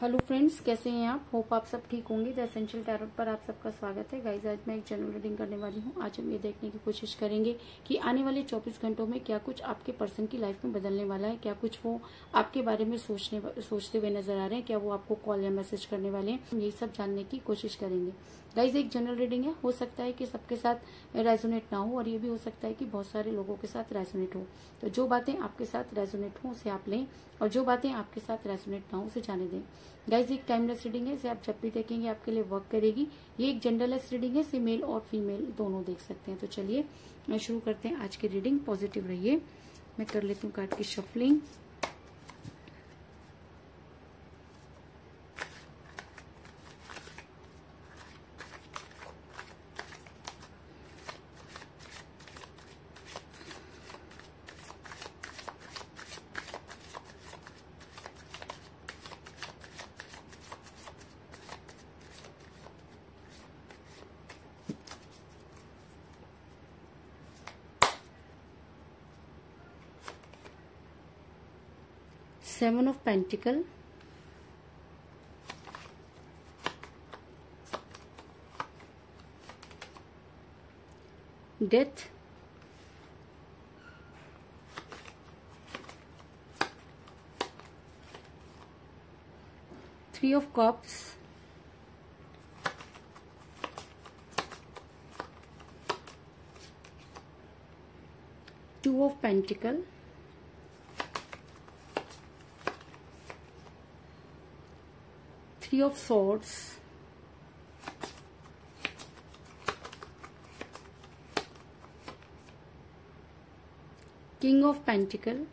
Hello friends, कैसे हैं आप? होप आप सब ठीक होंगे। द एसेंशियल टैरोट पर आप सबका स्वागत है। गाइज, आज मैं एक जनरल रीडिंग करने वाली हूँ। आज हम ये देखने की कोशिश करेंगे कि आने वाले 24 घंटों में क्या कुछ आपके पर्सन की लाइफ में बदलने वाला है, क्या कुछ वो आपके बारे में सोचते हुए नजर आ रहे हैं, क्या वो आपको कॉल या मैसेज करने वाले हैं। हम यही सब जानने की कोशिश करेंगे। गाइज, एक जनरल रीडिंग है, हो सकता है कि सबके साथ रेजोनेट ना हो और ये भी हो सकता है कि बहुत सारे लोगों के साथ रेजोनेट हो। तो जो बातें आपके साथ रेजोनेट हो उसे आप लें और जो बातें आपके साथ रेजोनेट ना हो उसे जाने दें। गाइज, एक टाइमलेस रीडिंग है, इसे आप जब भी देखेंगे आपके लिए वर्क करेगी। ये एक जेंडरलेस रीडिंग है, इसे मेल और फीमेल दोनों देख सकते हैं। तो चलिए शुरू करते हैं आज की रीडिंग। पॉजिटिव रहिए। मैं कर लेती हूँ कार्ड की shuffling. Seven of Pentacles, Death, Three of Cups, Two of Pentacles, Three of Swords, King of Pentacles,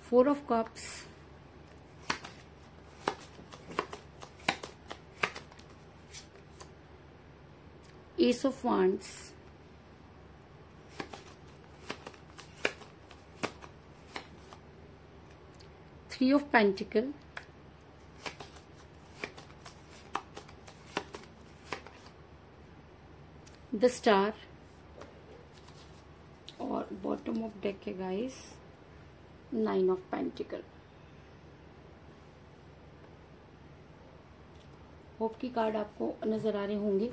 Four of Cups, Ace of Wands, Three of Pentacles, The Star और bottom of deck है guys nine of pentacle. Hope की card आपको नजर आ रहे होंगे।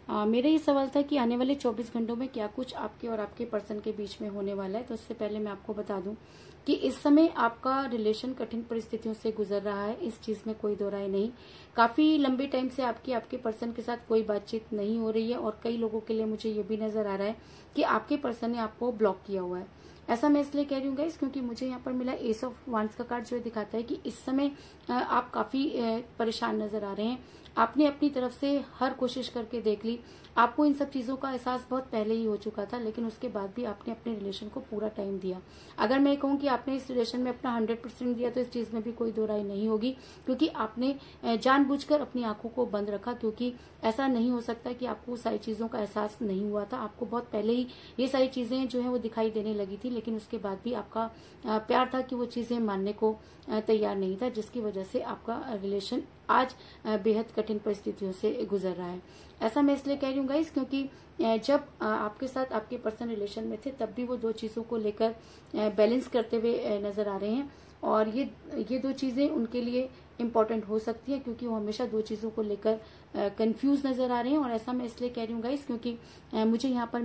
मेरा ये सवाल था कि आने वाले 24 घंटों में क्या कुछ आपके और आपके पर्सन के बीच में होने वाला है। तो उससे पहले मैं आपको बता दूं कि इस समय आपका रिलेशन कठिन परिस्थितियों से गुजर रहा है, इस चीज में कोई दो राय नहीं। काफी लंबे टाइम से आपके पर्सन के साथ कोई बातचीत नहीं हो रही है और कई लोगों के लिए मुझे ये भी नजर आ रहा है कि आपके पर्सन ने आपको ब्लॉक किया हुआ है। ऐसा मैं इसलिए कह रही हूँ गाइस क्योंकि मुझे यहाँ पर मिला एस ऑफ वांड्स का कार्ड, जो दिखाता है कि इस समय आप काफी परेशान नजर आ रहे हैं। आपने अपनी तरफ से हर कोशिश करके देख ली, आपको इन सब चीजों का एहसास बहुत पहले ही हो चुका था, लेकिन उसके बाद भी आपने अपने रिलेशन को पूरा टाइम दिया। अगर मैं कहूँ कि आपने इस रिलेशन में अपना 100% दिया तो इस चीज में भी कोई दो राय नहीं होगी, क्योंकि आपने जानबूझकर अपनी आंखों को बंद रखा। क्योंकि ऐसा नहीं हो सकता कि आपको सारी चीजों का एहसास नहीं हुआ था, आपको बहुत पहले ही ये सारी चीजें जो है वो दिखाई देने लगी थी, लेकिन उसके बाद भी आपका प्यार था कि वो चीजें मानने को तैयार नहीं था, जिसकी वजह से आपका रिलेशन आज बेहद कठिन परिस्थितियों से गुजर रहा है। ऐसा मैं इसलिए कह रही हूँ गाइस क्योंकि जब आपके साथ आपके पर्सन रिलेशन में थे तब भी वो दो चीजों को लेकर बैलेंस करते हुए नजर आ रहे हैं और ये दो चीजें उनके लिए इम्पोर्टेंट हो सकती है, क्योंकि वो हमेशा दो चीजों को लेकर कंफ्यूज नजर आ रहे हैं। और ऐसा मैं इसलिए कह रही हूँ गाइस क्योंकि मुझे यहाँ पर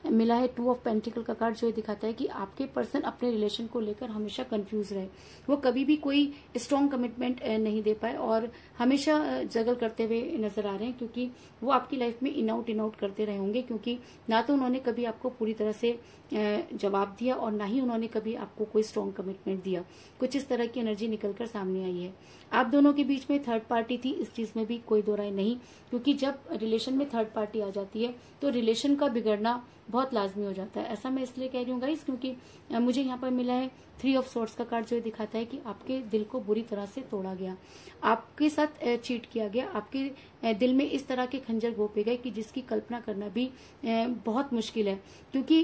मिला है टू ऑफ पेंटिकल का कार्ड, जो दिखाता है कि आपके पर्सन अपने रिलेशन को लेकर हमेशा कंफ्यूज रहे। वो कभी भी कोई स्ट्रॉन्ग कमिटमेंट नहीं दे पाए और हमेशा जगल करते हुए नजर आ रहे हैं, क्योंकि वो आपकी लाइफ में इन आउट करते रहे होंगे। क्योंकि ना तो उन्होंने कभी आपको पूरी तरह से जवाब दिया और ना ही उन्होंने कभी आपको कोई स्ट्रॉन्ग कमिटमेंट दिया। कुछ इस तरह की एनर्जी निकलकर सामने आई है। आप दोनों के बीच में थर्ड पार्टी थी, इस चीज में भी कोई दो राय नहीं, क्योंकि जब रिलेशन में थर्ड पार्टी आ जाती है तो रिलेशन का बिगड़ना बहुत लाजमी हो जाता है। ऐसा मैं इसलिए कह रही हूँ गाइस क्योंकि मुझे यहाँ पर मिला है थ्री ऑफ सोर्ड्स का कार्ड, जो दिखाता है कि आपके दिल को बुरी तरह से तोड़ा गया, आपके साथ चीट किया गया, आपके दिल में इस तरह के खंजर घोंपे गए कि जिसकी कल्पना करना भी बहुत मुश्किल है। क्योंकि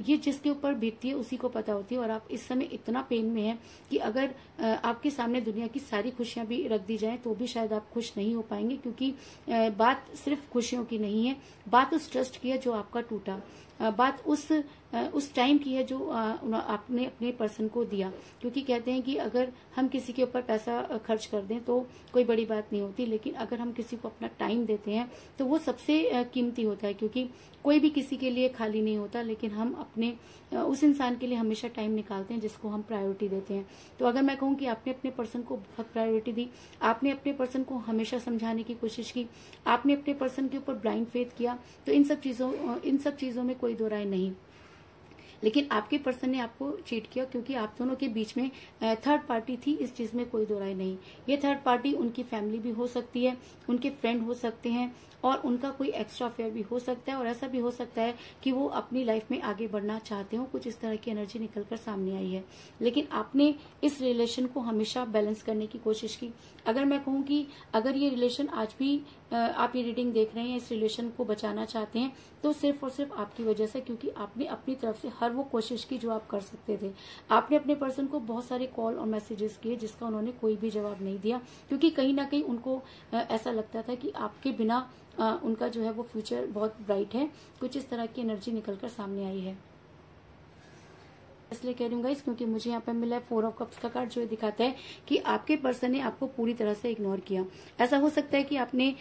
ये जिसके ऊपर बीतती है उसी को पता होती है और आप इस समय इतना पेन में हैं कि अगर आपके सामने दुनिया की सारी खुशियां भी रख दी जाएं तो भी शायद आप खुश नहीं हो पाएंगे, क्योंकि बात सिर्फ खुशियों की नहीं है, बात उस ट्रस्ट की है जो आपका टूटा, बात उस उस टाइम की है जो आपने अपने पर्सन को दिया। क्योंकि कहते हैं कि अगर हम किसी के ऊपर पैसा खर्च कर दें तो कोई बड़ी बात नहीं होती, लेकिन अगर हम किसी को अपना टाइम देते हैं तो वो सबसे कीमती होता है। क्योंकि कोई भी किसी के लिए खाली नहीं होता, लेकिन हम अपने उस इंसान के लिए हमेशा टाइम निकालते हैं जिसको हम प्रायोरिटी देते हैं। तो अगर मैं कहूँ कि आपने अपने पर्सन को बहुत प्रायोरिटी दी, आपने अपने पर्सन को हमेशा समझाने की कोशिश की, आपने अपने पर्सन के ऊपर ब्लाइंड फेथ किया, तो इन सब चीजों में कोई दो राय नहीं। लेकिन आपके पर्सन ने आपको चीट किया, क्योंकि आप दोनों के बीच में थर्ड पार्टी थी, इस चीज में कोई दो राय नहीं। ये थर्ड पार्टी उनकी फैमिली भी हो सकती है, उनके फ्रेंड हो सकते हैं, और उनका कोई एक्स्ट्रा अफेयर भी हो सकता है, और ऐसा भी हो सकता है कि वो अपनी लाइफ में आगे बढ़ना चाहते हो। कुछ इस तरह की एनर्जी निकलकर सामने आई है। लेकिन आपने इस रिलेशन को हमेशा बैलेंस करने की कोशिश की। अगर मैं कहूँ कि अगर ये रिलेशन आज भी आप ये रीडिंग देख रहे हैं, इस रिलेशन को बचाना चाहते हैं, तो सिर्फ और सिर्फ आपकी वजह से, क्योंकि आपने अपनी तरफ से हर वो कोशिश की जो आप कर सकते थे। आपने अपने पर्सन को बहुत सारे कॉल और मैसेजेस किए जिसका उन्होंने कोई भी जवाब नहीं दिया, क्योंकि कहीं ना कहीं उनको ऐसा लगता था कि आपके बिना उनका जो है वो फ्यूचर बहुत ब्राइट है। कुछ इस तरह की एनर्जी निकलकर सामने आई है। इसलिए कह रही हूँ गाइस, क्योंकि मुझे यहाँ पे मिला है 4 ऑफ कप्स का कार्ड, जो दिखाता है कि आपके पर्सन ने आपको पूरी तरह से इग्नोर किया। ऐसा हो सकता है कि आपने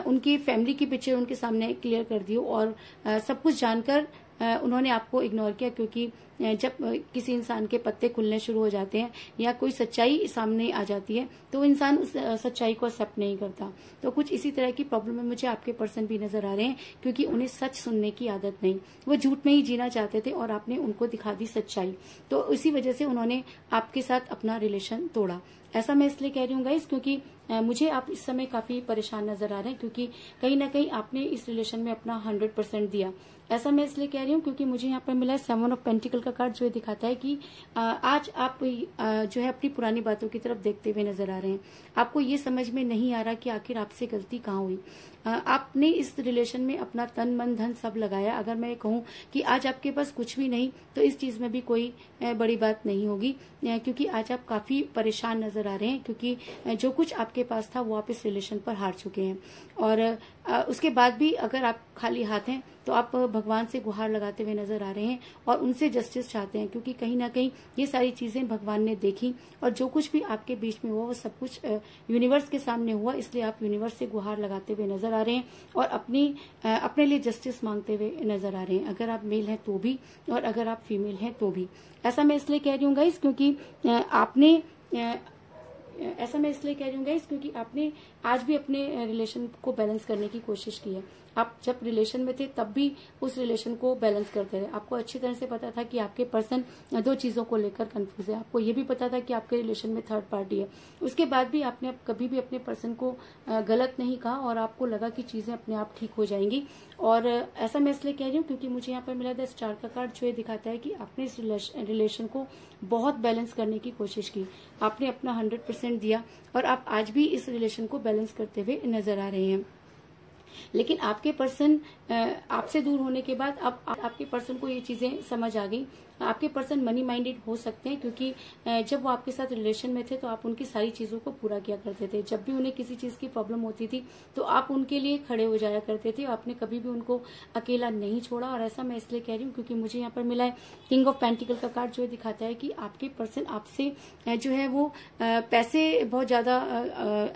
उनकी फैमिली की पिक्चर उनके सामने क्लियर कर दी हो, और सब कुछ जानकर उन्होंने आपको इग्नोर किया। क्योंकि जब किसी इंसान के पत्ते खुलने शुरू हो जाते हैं या कोई सच्चाई सामने आ जाती है, तो इंसान उस सच्चाई को एक्सेप्ट नहीं करता। तो कुछ इसी तरह की प्रॉब्लम में मुझे आपके पर्सन भी नजर आ रहे हैं, क्योंकि उन्हें सच सुनने की आदत नहीं, वो झूठ में ही जीना चाहते थे, और आपने उनको दिखा दी सच्चाई। तो इसी वजह से उन्होंने आपके साथ अपना रिलेशन तोड़ा। ऐसा मैं इसलिए कह रही हूँ गाइस, क्योंकि मुझे आप इस समय काफी परेशान नजर आ रहे हैं, क्योंकि कहीं ना कहीं आपने इस रिलेशन में अपना 100% दिया। ऐसा मैं इसलिए कह रही हूँ क्योंकि मुझे यहाँ पर मिला है 7 ऑफ पेंटिकल का कार्ड, जो दिखाता है कि आज आप जो है अपनी पुरानी बातों की तरफ देखते हुए नजर आ रहे हैं। आपको ये समझ में नहीं आ रहा कि आखिर आपसे गलती कहाँ हुई। आपने इस रिलेशन में अपना तन मन धन सब लगाया। अगर मैं कहूँ कि आज आपके पास कुछ भी नहीं, तो इस चीज में भी कोई बड़ी बात नहीं होगी, क्योंकि आज आप काफी परेशान नजर आ रहे हैं, क्योंकि जो कुछ आपके पास था वो आप इस रिलेशन पर हार चुके हैं। और उसके बाद भी अगर आप खाली हाथ हैं, तो आप भगवान से गुहार लगाते हुए नजर आ रहे हैं और उनसे जस्टिस चाहते हैं, क्योंकि कहीं ना कहीं ये सारी चीजें भगवान ने देखी, और जो कुछ भी आपके बीच में हुआ वो सब कुछ यूनिवर्स के सामने हुआ। इसलिए आप यूनिवर्स से गुहार लगाते हुए नजर आ रहे हैं और अपने लिए जस्टिस मांगते हुए नजर आ रहे हैं। अगर आप मेल हैं तो भी, और अगर आप फीमेल हैं तो भी। ऐसा मैं इसलिए कह रही हूँ गाइस, क्योंकि आपने आज भी अपने रिलेशन को बैलेंस करने की कोशिश की है। आप जब रिलेशन में थे तब भी उस रिलेशन को बैलेंस करते रहे। आपको अच्छी तरह से पता था कि आपके पर्सन 2 चीजों को लेकर कंफ्यूज है। आपको ये भी पता था कि आपके रिलेशन में थर्ड पार्टी है। उसके बाद भी आपने कभी भी अपने पर्सन को गलत नहीं कहा, और आपको लगा कि चीजें अपने आप ठीक हो जाएंगी। और ऐसा मैं इसलिए कह रही हूँ क्योंकि मुझे यहाँ पर मिला द स्टार का कार्ड, जो ये दिखाता है कि आपने इस रिलेशन को बहुत बैलेंस करने की कोशिश की। आपने अपना 100% दिया, और आप आज भी इस रिलेशन को बैलेंस करते हुए नजर आ रहे हैं। लेकिन आपके पर्सन आपसे दूर होने के बाद अब आपके पर्सन को ये चीजें समझ आ गई। आपके पर्सन मनी माइंडेड हो सकते हैं, क्योंकि जब वो आपके साथ रिलेशन में थे तो आप उनकी सारी चीजों को पूरा किया करते थे। जब भी उन्हें किसी चीज की प्रॉब्लम होती थी तो आप उनके लिए खड़े हो जाया करते थे। आपने कभी भी उनको अकेला नहीं छोड़ा। और ऐसा मैं इसलिए कह रही हूँ क्योंकि मुझे यहाँ पर मिला है किंग ऑफ पेंटिकल का कार्ड, जो दिखाता है कि आपके पर्सन आपसे जो है वो पैसे बहुत ज्यादा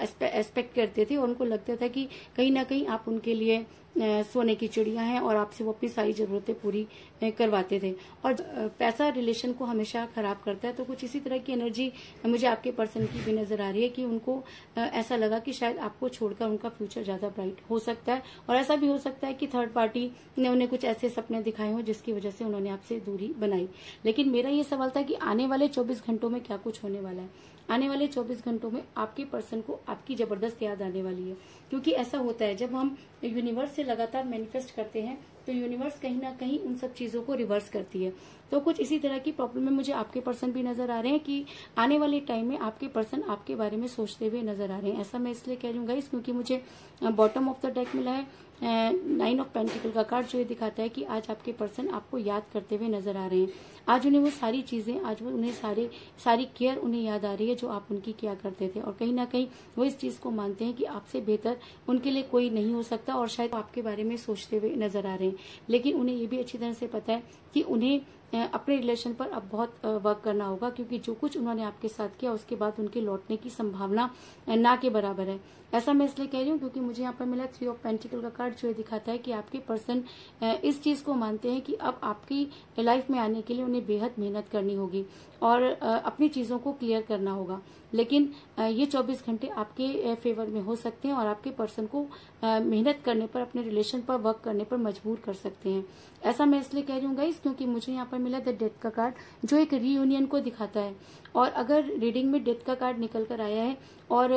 एक्सपेक्ट करते थे, और उनको लगता था कि कहीं ना कहीं आप उनके लिए सोने की चिड़िया हैं, और आपसे वो अपनी सारी जरूरतें पूरी करवाते थे। और पैसा रिलेशन को हमेशा खराब करता है। तो कुछ इसी तरह की एनर्जी मुझे आपके पर्सन की भी नजर आ रही है कि उनको ऐसा लगा कि शायद आपको छोड़कर उनका फ्यूचर ज्यादा ब्राइट हो सकता है। और ऐसा भी हो सकता है कि थर्ड पार्टी ने उन्हें कुछ ऐसे सपने दिखाए हों जिसकी वजह से उन्होंने आपसे दूरी बनाई। लेकिन मेरा ये सवाल था कि आने वाले 24 घंटों में क्या कुछ होने वाला है। आने वाले 24 घंटों में आपके पर्सन को आपकी जबरदस्त याद आने वाली है, क्योंकि ऐसा होता है जब हम यूनिवर्स से लगातार मैनिफेस्ट करते हैं तो यूनिवर्स कहीं ना कहीं उन सब चीजों को रिवर्स करती है। तो कुछ इसी तरह की प्रॉब्लम में मुझे आपके पर्सन भी नजर आ रहे हैं कि आने वाले टाइम में आपके पर्सन आपके बारे में सोचते हुए नजर आ रहे हैं। ऐसा मैं इसलिए कह रही हूँ गाइस क्योंकि मुझे बॉटम ऑफ द डेक मिला है 9 ऑफ पेंटिकल का कार्ड, जो ये दिखाता है कि आज आपके पर्सन आपको याद करते हुए नजर आ रहे हैं। आज उन्हें वो सारी चीजें, आज वो उन्हें सारी केयर उन्हें याद आ रही है जो आप उनकी किया करते थे, और कहीं ना कहीं वो इस चीज को मानते हैं कि आपसे बेहतर उनके लिए कोई नहीं हो सकता, और शायद आपके बारे में सोचते हुए नजर आ रहे हैं। लेकिन उन्हें ये भी अच्छी तरह से पता है कि उन्हें अपने रिलेशन पर अब बहुत वर्क करना होगा, क्योंकि जो कुछ उन्होंने आपके साथ किया उसके बाद उनके लौटने की संभावना ना के बराबर है। ऐसा मैं इसलिए कह रही हूँ क्योंकि मुझे यहाँ पर मिला 3 ऑफ पेंटिकल का कार्ड, जो दिखाता है कि आपके पर्सन इस चीज को मानते हैं कि अब आपकी लाइफ में आने के लिए उन्हें बेहद मेहनत करनी होगी और अपनी चीजों को क्लियर करना होगा। लेकिन ये 24 घंटे आपके फेवर में हो सकते हैं और आपके पर्सन को मेहनत करने पर, अपने रिलेशन पर वर्क करने पर मजबूर कर सकते हैं। ऐसा मैं इसलिए कह रही हूँ गाइस क्योंकि मुझे यहाँ पर मिला द डेथ का कार्ड, जो एक रीयूनियन को दिखाता है। और अगर रीडिंग में डेथ का कार्ड निकल कर आया है और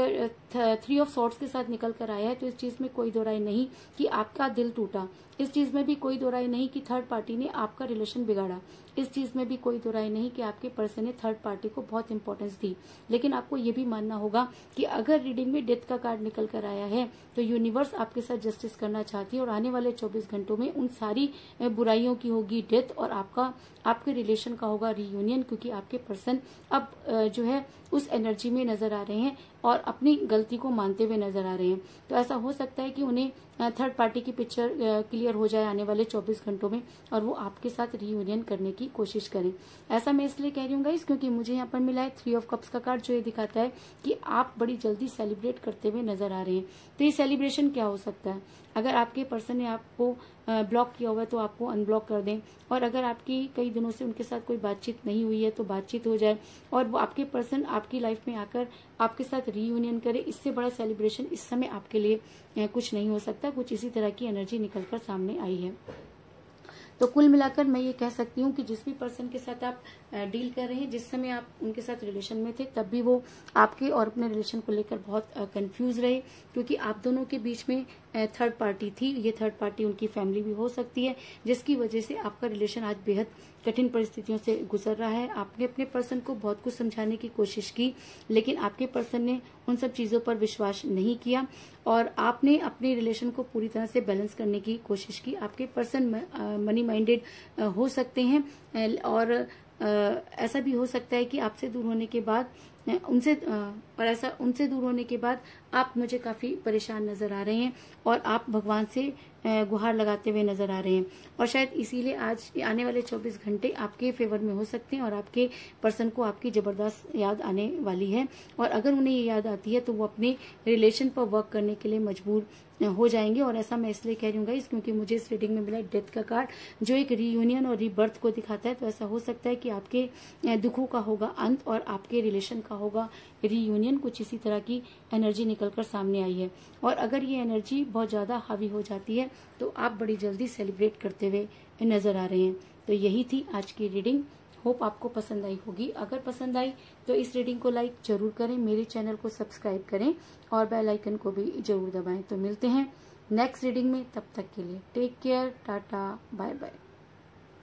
3 ऑफ सॉर्ड्स के साथ निकल कर आया है, तो इस चीज में कोई दो राय नहीं कि आपका दिल टूटा। इस चीज में भी कोई दो राय नहीं कि थर्ड पार्टी ने आपका रिलेशन बिगाड़ा। इस चीज में भी कोई दो राय नहीं कि आपके पर्सन ने थर्ड पार्टी को बहुत इंपॉर्टेंस दी। लेकिन आपको ये भी मानना होगा कि अगर रीडिंग में डेथ का कार्ड निकल कर आया है तो यूनिवर्स आपके साथ जस्टिस करना चाहती है, और आने वाले 24 घंटों में उन सारी बुराइयों की होगी डेथ और आपके रिलेशन का होगा रीयूनियन, क्योंकि आपके पर्सन अब जो है उस एनर्जी में नजर आ रहे हैं और अपनी गलती को मानते हुए नजर आ रहे हैं। तो ऐसा हो सकता है कि उन्हें थर्ड पार्टी की पिक्चर क्लियर हो जाए आने वाले 24 घंटों में और वो आपके साथ रीयूनियन करने की कोशिश करें। ऐसा मैं इसलिए कह रही हूँ गाइस क्योंकि मुझे यहाँ पर मिला है 3 ऑफ कप्स का कार्ड, जो ये दिखाता है कि आप बड़ी जल्दी सेलिब्रेट करते हुए नजर आ रहे हैं। तो ये सेलिब्रेशन क्या हो सकता है? अगर आपके पर्सन ने आपको ब्लॉक किया हुआ है तो आपको अनब्लॉक कर दें, और अगर आपकी कई दिनों से उनके साथ कोई बातचीत नहीं हुई है तो बातचीत हो जाए और वो आपके पर्सन आपकी लाइफ में आकर आपके साथ रीयूनियन करे। इससे बड़ा सेलिब्रेशन इस समय आपके लिए कुछ नहीं हो सकता। कुछ इसी तरह की एनर्जी निकलकर सामने आई है। तो कुल मिलाकर मैं ये कह सकती हूँ कि जिस भी पर्सन के साथ आप डील कर रहे हैं, जिस समय आप उनके साथ रिलेशन में थे तब भी वो आपके और अपने रिलेशन को लेकर बहुत कंफ्यूज रहे, क्योंकि आप दोनों के बीच में थर्ड पार्टी थी। ये थर्ड पार्टी उनकी फैमिली भी हो सकती है, जिसकी वजह से आपका रिलेशन आज बेहद कठिन परिस्थितियों से गुजर रहा है। आपने अपने पर्सन को बहुत कुछ समझाने की कोशिश की, लेकिन आपके पर्सन ने उन सब चीजों पर विश्वास नहीं किया और आपने अपने रिलेशन को पूरी तरह से बैलेंस करने की कोशिश की। आपके पर्सन मनी माइंडेड हो सकते हैं और ऐसा भी हो सकता है कि आपसे दूर होने के बाद उनसे दूर होने के बाद आप मुझे काफी परेशान नजर आ रहे हैं और आप भगवान से गुहार लगाते हुए नजर आ रहे हैं, और शायद इसीलिए आज आने वाले 24 घंटे आपके फेवर में हो सकते हैं और आपके पर्सन को आपकी जबरदस्त याद आने वाली है। और अगर उन्हें ये याद आती है तो वो अपने रिलेशन पर वर्क करने के लिए मजबूर हो जाएंगे। और ऐसा मैं इसलिए कह रही हूँ गाइस क्योंकि मुझे इस रीडिंग में मिला डेथ का कार्ड, जो एक रीयूनियन और रीबर्थ को दिखाता है। तो ऐसा हो सकता है कि आपके दुखों का होगा अंत और आपके रिलेशन का होगा रीयूनियन। कुछ इसी तरह की एनर्जी निकलकर सामने आई है, और अगर ये एनर्जी बहुत ज्यादा हावी हो जाती है तो आप बड़ी जल्दी सेलिब्रेट करते हुए नजर आ रहे हैं। तो यही थी आज की रीडिंग। होप आपको पसंद आई होगी। अगर पसंद आई तो इस रीडिंग को लाइक जरूर करें, मेरे चैनल को सब्सक्राइब करें और बेल आइकन को भी जरूर दबाएं। तो मिलते हैं नेक्स्ट रीडिंग में, तब तक के लिए take care, tata, bye bye.